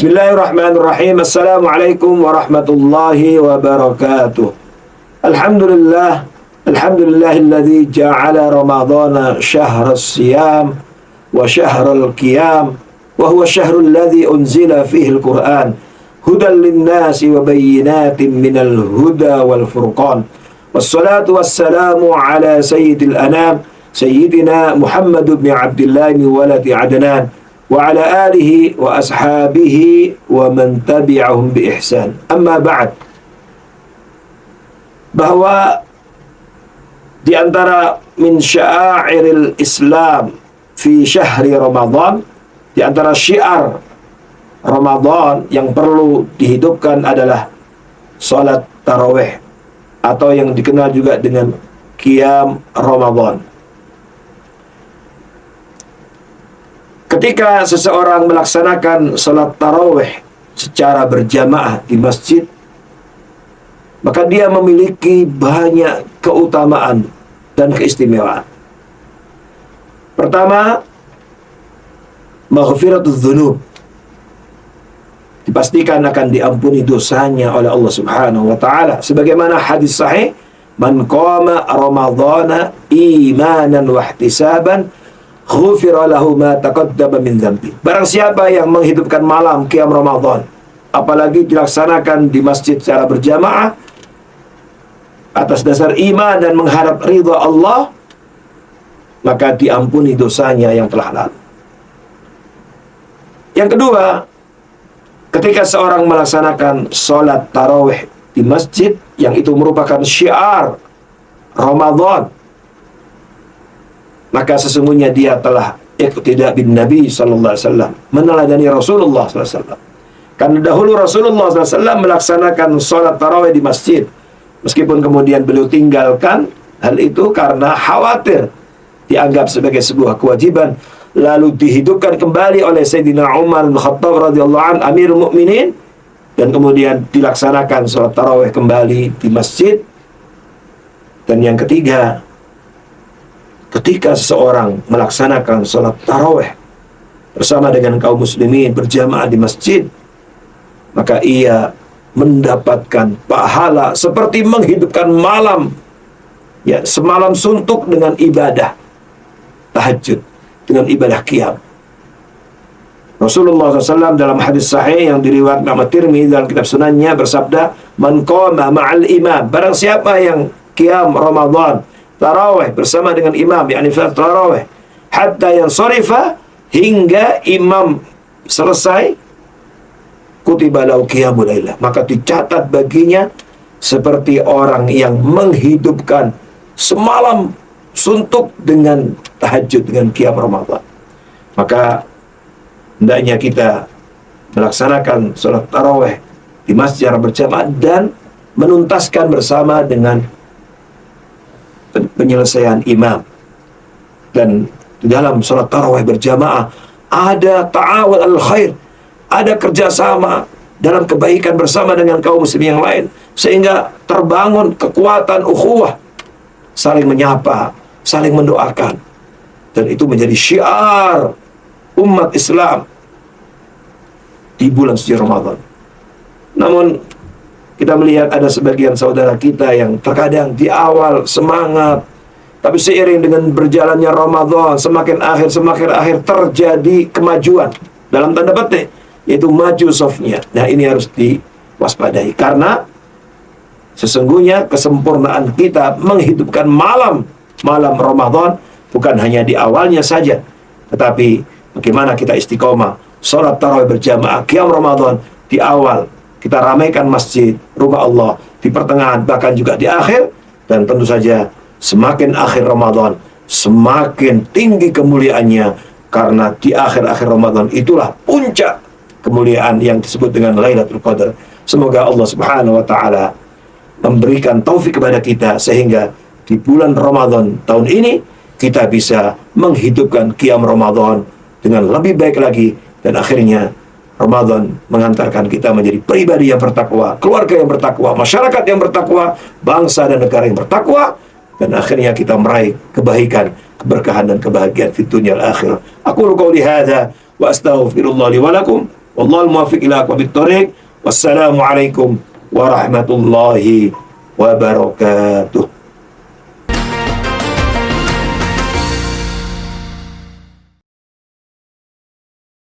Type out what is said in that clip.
Bismillahirrahmanirrahim. Assalamualaikum warahmatullahi wabarakatuh. Alhamdulillah. Alhamdulillahilladzi ja'ala Ramadhana syahras siyam wa syahral qiyam wa huwa syahrul ladzi unzila fihi al-Qur'an hudan lin-nasi wa bayyinatin minal huda wal furqan. Wassalatu wassalamu ala sayyidil anam sayyidina Muhammad ibn Abdullah ibn waladi Adnan wa ala alihi wa ashabihi wa man tabi'ahum bi ihsan. Amma ba'd. Bahwa di antara min sya'airil Islam fi syahri Ramadan, di antara syiar Ramadan yang perlu dihidupkan adalah salat tarawih atau yang dikenal juga dengan qiyam Ramadan. Ketika seseorang melaksanakan salat tarawih secara berjamaah di masjid, maka dia memiliki banyak keutamaan dan keistimewaan. Pertama, maghfiratuz dzunub. Dipastikan akan diampuni dosanya oleh Allah Subhanahu wa taala. Sebagaimana hadis sahih, man qama ramadhana imanan wa ihtisaban ghufira lahu ma taqaddama min dzambi. Barang siapa yang menghidupkan malam qiyam Ramadan, apalagi dilaksanakan di masjid secara berjamaah atas dasar iman dan mengharap ridha Allah, maka diampuni dosanya yang telah lalu. Yang kedua, ketika seorang melaksanakan sholat tarawih di masjid, yang itu merupakan syiar Ramadan, maka sesungguhnya dia telah iqtida bin Nabi sallallahu alaihi wasallam, meneladani Rasulullah sallallahu alaihi wasallam. Karena dahulu Rasulullah sallallahu alaihi wasallam melaksanakan sholat tarawih di masjid, meskipun kemudian beliau tinggalkan hal itu karena khawatir dianggap sebagai sebuah kewajiban, lalu dihidupkan kembali oleh Sayyidina Umar bin Khattab radhiyallahu an, Amirul Mukminin, dan kemudian dilaksanakan sholat tarawih kembali di masjid. Dan yang ketiga, ketika seseorang melaksanakan sholat tarawih bersama dengan kaum muslimin berjamaah di masjid, maka ia mendapatkan pahala seperti menghidupkan malam, ya, semalam suntuk dengan ibadah tahajud, dengan ibadah qiyam. Rasulullah SAW dalam hadis sahih yang diriwayatkan Imam Tirmidzi dalam kitab sunannya bersabda, man qama ma'al imam, barang siapa yang qiyam Ramadan tarawih bersama dengan imam, yakni tarawih hatta yansarifa, hingga imam selesai, kutiba lahu qiyamul lailah, maka dicatat baginya seperti orang yang menghidupkan semalam suntuk dengan tahajud, dengan qiyam Ramadan. Maka hendaknya kita melaksanakan sholat tarawih di masjid secara berjamaah dan menuntaskan bersama dengan penyelesaian imam. Dan di dalam sholat tarawih berjamaah ada ta'awun al-khair, ada kerjasama dalam kebaikan bersama dengan kaum muslim yang lain, sehingga terbangun kekuatan ukhuwah, saling menyapa, saling mendoakan. Dan itu menjadi syiar umat Islam di bulan suci Ramadan. Namun kita melihat ada sebagian saudara kita yang terkadang di awal semangat, tapi seiring dengan berjalannya Ramadan, semakin akhir terjadi kemajuan dalam tanda petik, yaitu maju softnya. Nah, ini harus diwaspadai, karena sesungguhnya kesempurnaan kita menghidupkan malam Ramadan bukan hanya di awalnya saja, tetapi bagaimana kita istiqomah sholat tarawih berjamaah qiyam Ramadan di awal, kita ramaikan masjid, rumah Allah, di pertengahan, bahkan juga di akhir. Dan tentu saja semakin akhir Ramadan semakin tinggi kemuliaannya, karena di akhir-akhir Ramadan itulah puncak kemuliaan yang disebut dengan Lailatul Qadar. Semoga Allah Subhanahu wa taala memberikan taufik kepada kita sehingga di bulan Ramadan tahun ini kita bisa menghidupkan qiyam Ramadan dengan lebih baik lagi, dan akhirnya Ramadan mengantarkan kita menjadi pribadi yang bertakwa, keluarga yang bertakwa, masyarakat yang bertakwa, bangsa dan negara yang bertakwa, dan akhirnya kita meraih kebaikan, keberkahan dan kebahagiaan di dunia dan akhirat. Aku qouli hadza wa astaghfirullah li wa lakum Wallahul muwaffiq ila aqwamit thoriq. Wassalamualaikum warahmatullahi wabarakatuh.